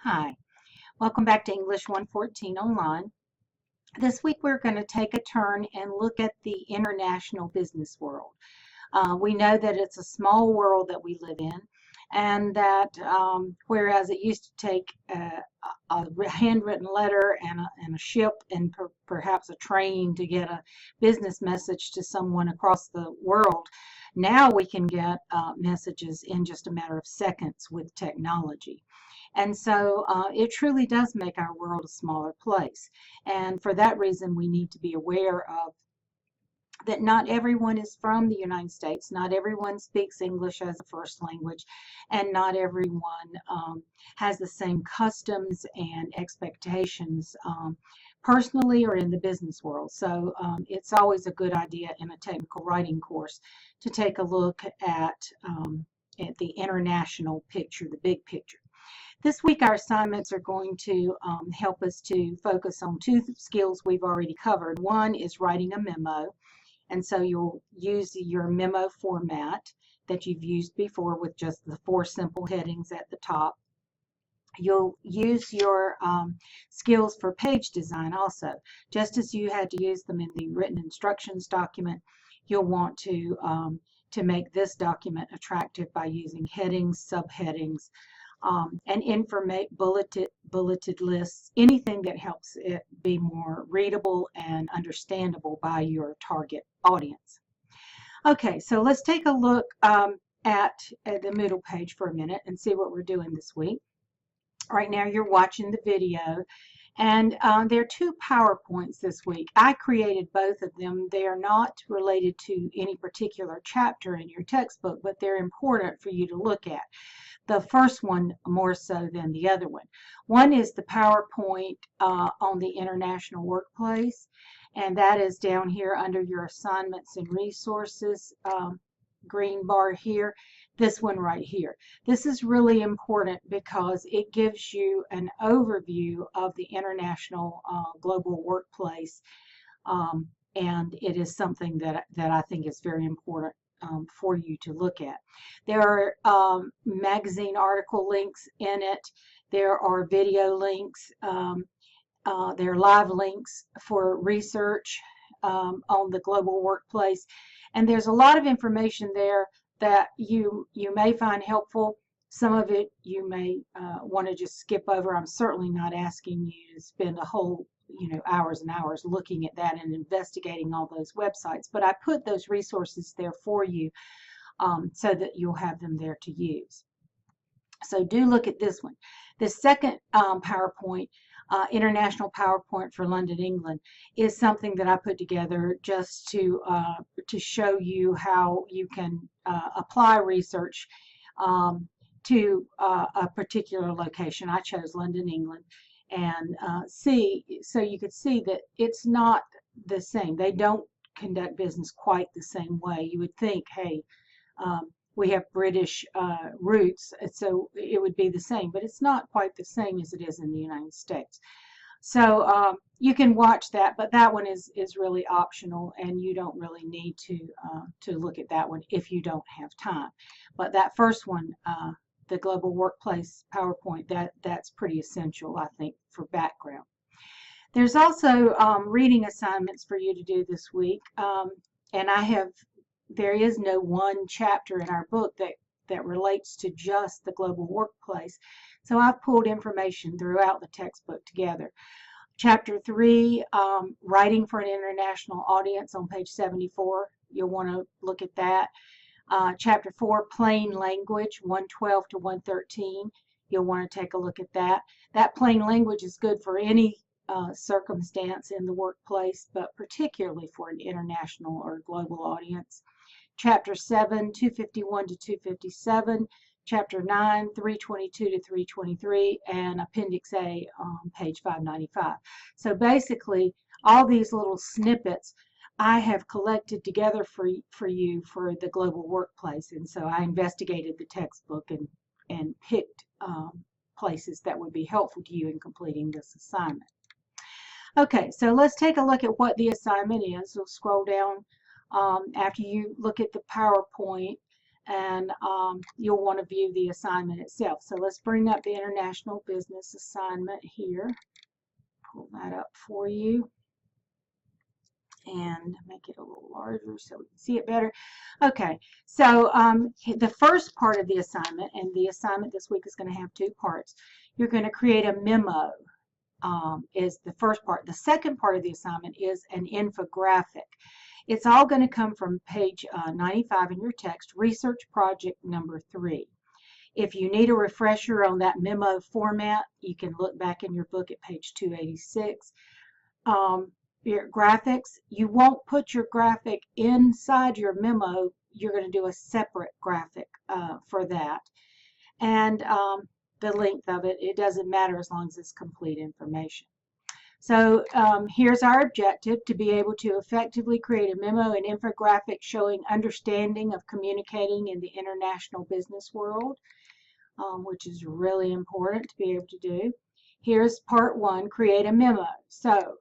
Hi, welcome back to English 114 Online. This week we're going to take a turn and look at the international business world. We know that it's a small world that we live in, and that whereas it used to take a handwritten letter and a ship and perhaps a train to get a business message to someone across the world, now we can get messages in just a matter of seconds with technology. And so it truly does make our world a smaller place. And for that reason, we need to be aware of that not everyone is from the United States, not everyone speaks English as a first language, and not everyone has the same customs and expectations personally or in the business world. So it's always a good idea in a technical writing course to take a look at the international picture, the big picture. This week our assignments are going to help us to focus on two skills we've already covered. One is writing a memo, and so you'll use your memo format that you've used before with just the 4 simple headings at the top. You'll use your skills for page design also. Just as you had to use them in the written instructions document, you'll want to make this document attractive by using headings, subheadings, and bulleted lists, anything that helps it be more readable and understandable by your target audience. Okay, so let's take a look at the Moodle page for a minute and see what we're doing this week. Right now you're watching the video, and there are 2 PowerPoints this week. I created both of them. They are not related to any particular chapter in your textbook, but they're important for you to look at. The first one more so than the other one. One is the PowerPoint on the international workplace, and that is down here under your assignments and resources green bar here. This one right here. This is really important because it gives you an overview of the international global workplace, and it is something that I think is very important for you to look at. There are magazine article links in it. There are video links. There are live links for research on the global workplace. And there's a lot of information there that you may find helpful. Some of it you may want to just skip over. I'm certainly not asking you to spend a whole hours and hours looking at that and investigating all those websites, but I put those resources there for you so that you'll have them there to use. So do look at this one. The second PowerPoint, International PowerPoint for London, England, is something that I put together just to show you how you can apply research to a particular location. I chose London, England, and so you could see that it's not the same. They don't conduct business quite the same way. You would think, hey, we have British roots, so it would be the same, but it's not quite the same as it is in the United States. So you can watch that, but that one is really optional, and you don't really need to look at that one if you don't have time. But that first one, the Global Workplace PowerPoint, that's pretty essential, I think, for background. There's also reading assignments for you to do this week, and there is no one chapter in our book that relates to just the global workplace, so I've pulled information throughout the textbook together. Chapter 3, Writing for an International Audience, on page 74. You'll want to look at that. Chapter 4, Plain Language, 112 to 113. You'll want to take a look at that. That plain language is good for any circumstance in the workplace, but particularly for an international or global audience. Chapter 7, 251 to 257. Chapter 9, 322 to 323, and Appendix A on page 595. So basically, all these little snippets I have collected together for you for the global workplace, and so I investigated the textbook and picked places that would be helpful to you in completing this assignment. Okay, so let's take a look at what the assignment is. We'll scroll down after you look at the PowerPoint and you'll want to view the assignment itself. So let's bring up the International Business assignment here. Pull that up for you and make it a little larger so we can see it better. Okay, so the first part of the assignment, and the assignment this week is going to have two parts. You're going to create a memo, is the first part. The second part of the assignment is an infographic. It's all going to come from page 95 in your text, research project number 3. If you need a refresher on that memo format, you can look back in your book at page 286. Your graphics, you won't put your graphic inside your memo. You're going to do a separate graphic for that. And the length of it, it doesn't matter as long as it's complete information. So here's our objective: to be able to effectively create a memo and infographic showing understanding of communicating in the international business world, which is really important to be able to do. Here's part 1, create a memo. So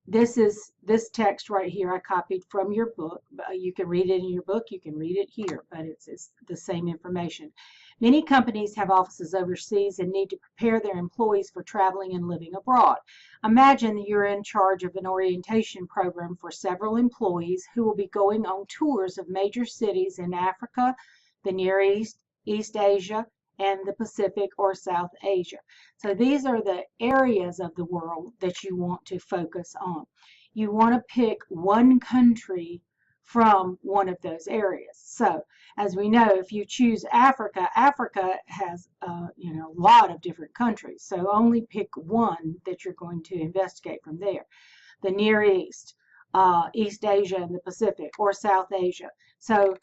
this text right here I copied from your book. You can read it in your book, you can read it here, but it's the same information. Many companies have offices overseas and need to prepare their employees for traveling and living abroad. Imagine that you're in charge of an orientation program for several employees who will be going on tours of major cities in Africa, the Near East, East Asia, and the Pacific or South Asia. So these are the areas of the world that you want to focus on. You want to pick one country from one of those areas. So as we know, if you choose Africa, Africa has a lot of different countries. So only pick one that you're going to investigate from there. The Near East, East Asia and the Pacific, or South Asia. So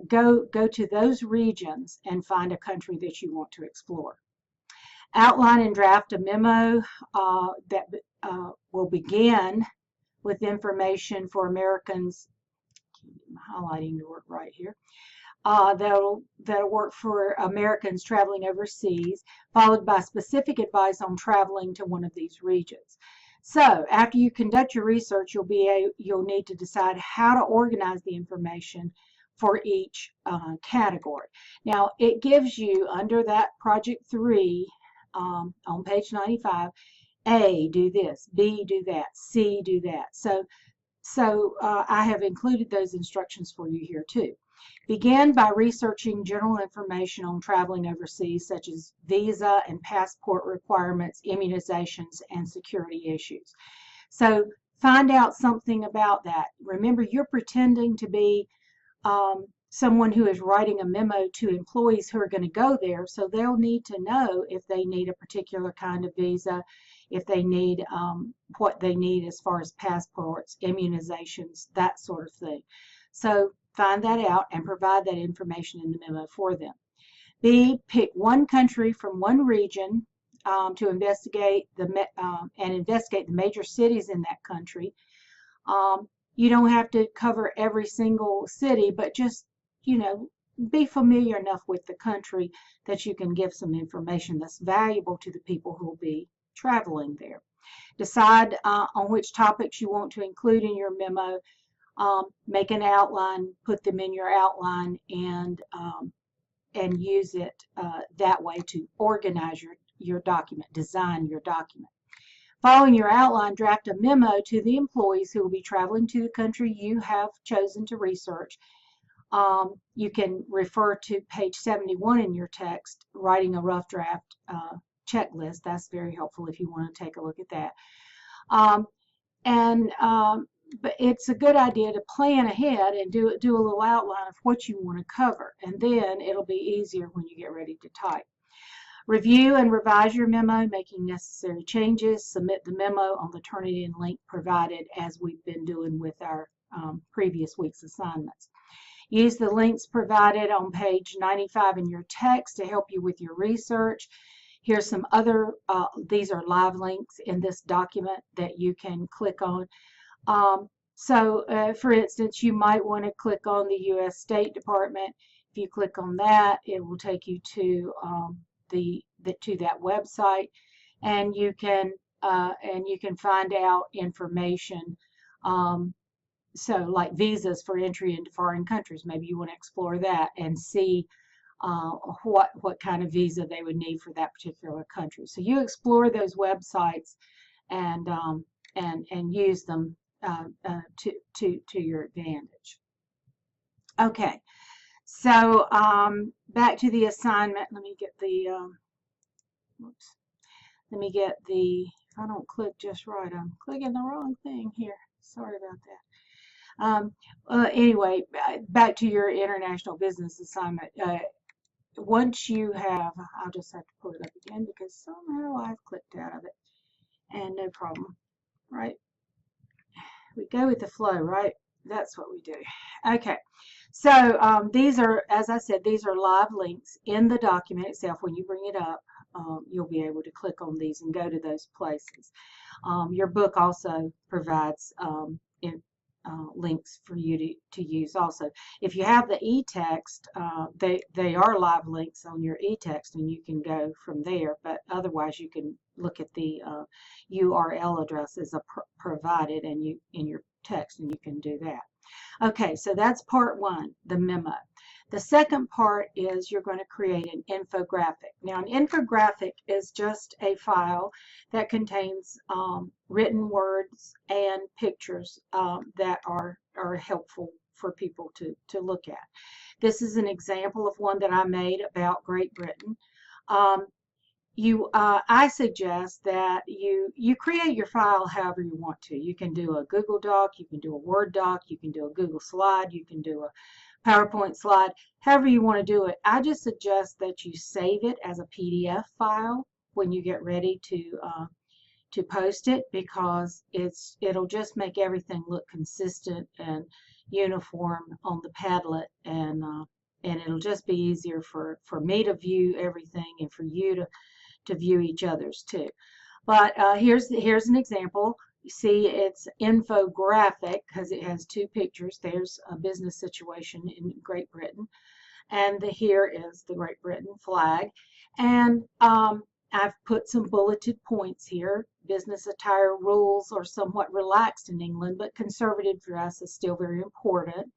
go to those regions and find a country that you want to explore. Outline and draft a memo that will begin with information for Americans. I'm highlighting to work right here. That'll work for Americans traveling overseas, followed by specific advice on traveling to one of these regions. So after you conduct your research, you'll need to decide how to organize the information for each category. Now it gives you under that project 3 on page 95, A, do this, B, do that, C, do that. So I have included those instructions for you here too. Begin by researching general information on traveling overseas, such as visa and passport requirements, immunizations, and security issues. So find out something about that. Remember, you're pretending to be someone who is writing a memo to employees who are going to go there, so they'll need to know if they need a particular kind of visa, if they need what they need as far as passports, immunizations, that sort of thing. So find that out and provide that information in the memo for them. B, pick one country from one region to investigate investigate the major cities in that country. You don't have to cover every single city, but just, be familiar enough with the country that you can give some information that's valuable to the people who will be traveling there. Decide on which topics you want to include in your memo. Make an outline, put them in your outline, and use it that way to organize your document, design your document. Following your outline, draft a memo to the employees who will be traveling to the country you have chosen to research. You can refer to page 71 in your text, writing a rough draft checklist. That's very helpful if you want to take a look at that. But it's a good idea to plan ahead and do a little outline of what you want to cover, and then it'll be easier when you get ready to type. Review and revise your memo, making necessary changes. Submit the memo on the Turnitin link provided, as we've been doing with our previous week's assignments. Use the links provided on page 95 in your text to help you with your research. Here's some other, these are live links in this document that you can click on. For instance, you might want to click on the U.S. State Department. If you click on that, it will take you to that website, and you can find out information so like visas for entry into foreign countries, maybe you want to explore that and see what kind of visa they would need for that particular country. So you explore those websites and use them to your advantage. Okay, so back to the assignment. Let me get the whoops. Let me get the. If I don't click just right, I'm clicking the wrong thing here. Sorry about that. Anyway, back to your international business assignment. Once you have, I'll just have to pull it up again because somehow I've clicked out of it. And no problem, right? We go with the flow, right? That's what we do. Okay, so these are, as I said, these are live links in the document itself. When you bring it up, you'll be able to click on these and go to those places. Your book also provides links for you to use also. If you have the e-text, they are live links on your e-text and you can go from there, but otherwise you can look at the URL addresses provided and in your text, and you can do that. Okay, so that's part one, the memo. The second part is you're going to create an infographic. Now, an infographic is just a file that contains written words and pictures that are helpful for people to look at. This is an example of one that I made about Great Britain. I suggest that you create your file however you want to. You can do a Google Doc, you can do a Word doc, you can do a Google slide, you can do a PowerPoint slide, however you want to do it. I just suggest that you save it as a PDF file when you get ready to post it, because it'll just make everything look consistent and uniform on the Padlet, and it'll just be easier for me to view everything and for you to view each other's too. But here's an example. You see it's infographic because it has two pictures. There's a business situation in Great Britain, and here is the Great Britain flag. And I've put some bulleted points here. Business attire rules are somewhat relaxed in England, but conservative dress is still very important.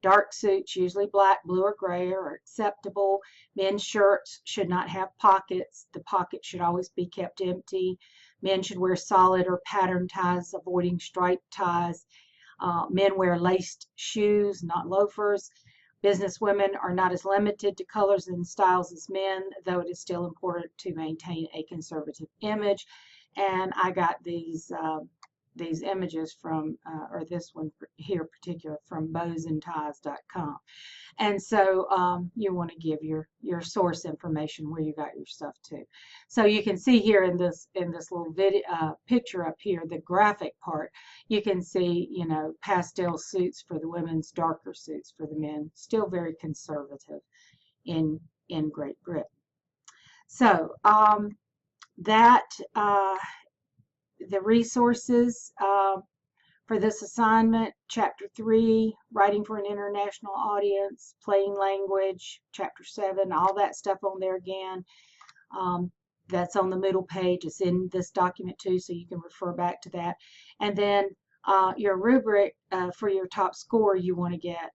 Dark suits, usually black, blue, or gray, are acceptable. Men's shirts should not have pockets. The pockets should always be kept empty. Men should wear solid or patterned ties, avoiding striped ties. Men wear laced shoes, not loafers. Business women are not as limited to colors and styles as men, though it is still important to maintain a conservative image. And I got these images from, or this one here particular, from bowsandties.com. And so you want to give your source information where you got your stuff to. So you can see here in this little video picture up here, the graphic part, you can see, you know, pastel suits for the women's, darker suits for the men, still very conservative in Great Britain. So the resources for this assignment: Chapter 3, Writing for an International Audience, Plain Language, Chapter 7, all that stuff on there again. That's on the Moodle page. It's in this document too, so you can refer back to that. And then your rubric for your top score, you want to get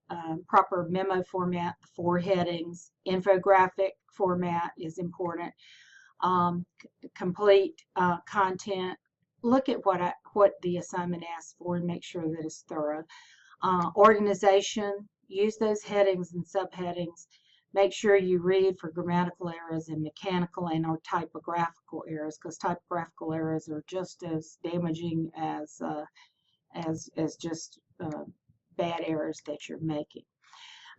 proper memo format, 4 headings. Infographic format is important. Complete content. Look at what the assignment asks for and make sure that it's thorough. Organization, use those headings and subheadings. Make sure you read for grammatical errors and mechanical and or typographical errors, because typographical errors are just as damaging as just bad errors that you're making.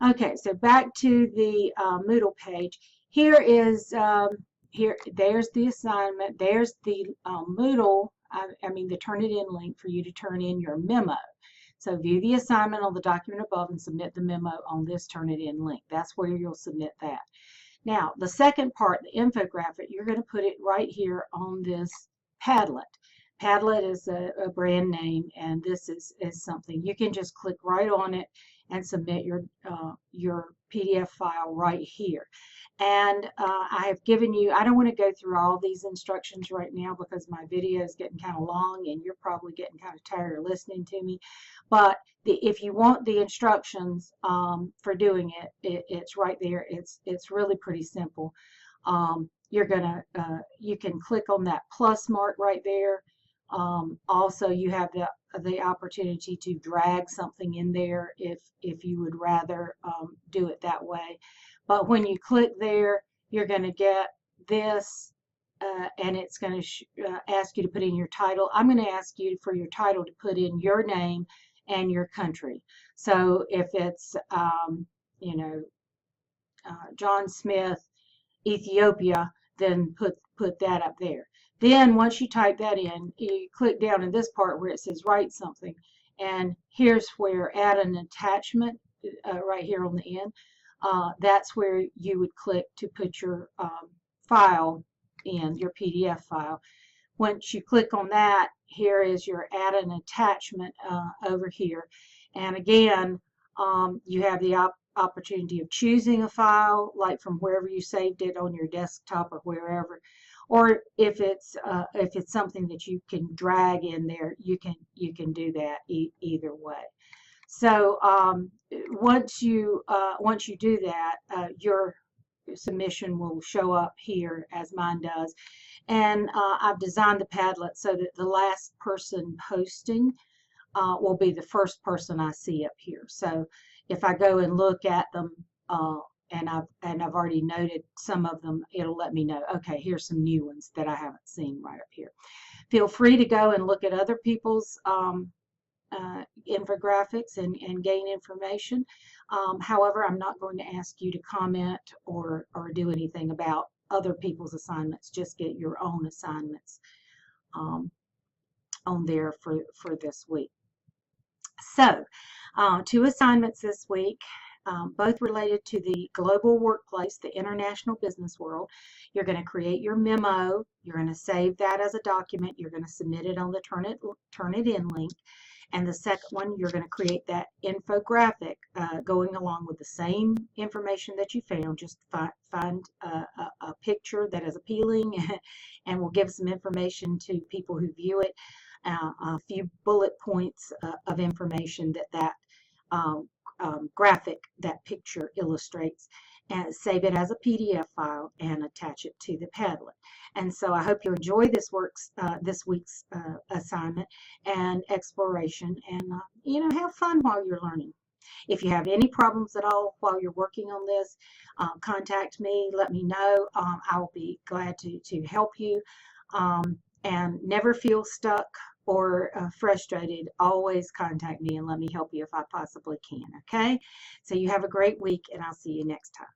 Okay, so back to the Moodle page. Here is there's the assignment. There's the Moodle. I mean the Turnitin link for you to turn in your memo. So view the assignment on the document above and submit the memo on this Turnitin link. That's where you'll submit that. Now, the second part, the infographic, you're going to put it right here on this Padlet. Padlet is a brand name, and this is something you can just click right on it and submit your PDF file right here. And I have given you, I don't want to go through all these instructions right now because my video is getting kind of long and you're probably getting kind of tired of listening to me. But if you want the instructions for doing it's right there. It's really pretty simple. You can click on that plus mark right there. Also, you have the opportunity to drag something in there if you would rather do it that way. But when you click there, you're going to get this, and it's going to ask you to put in your title. I'm going to ask you for your title to put in your name and your country. So if it's, you know, John Smith, Ethiopia, then put that up there. Then once you type that in, you click down in this part where it says write something, and here's where add an attachment right here on the end. That's where you would click to put your file in, your PDF file. Once you click on that, here is your add an attachment over here. And again, you have the opportunity of choosing a file, like from wherever you saved it on your desktop or wherever, or if it's something that you can drag in there, you can do that either way. So once you do that, your submission will show up here as mine does. And I've designed the Padlet so that the last person posting will be the first person I see up here. So if I go and look at them, and I've already noted some of them, it'll let me know, okay, here's some new ones that I haven't seen right up here. Feel free to go and look at other people's infographics and gain information. However, I'm not going to ask you to comment or do anything about other people's assignments. Just get your own assignments on there for this week. So, 2 assignments this week, both related to the global workplace, the international business world. You're going to create your memo. You're going to save that as a document. You're going to submit it on the Turnitin link. And the second one, you're going to create that infographic going along with the same information that you found. Just find a picture that is appealing and will give some information to people who view it. A few bullet points of information that graphic, that picture illustrates, and save it as a PDF file and attach it to the Padlet. And so I hope you enjoy this week's assignment and exploration, and have fun while you're learning. If you have any problems at all while you're working on this, contact me, let me know. I will be glad to help you. And never feel stuck or frustrated. Always contact me and let me help you if I possibly can, okay? So you have a great week, and I'll see you next time.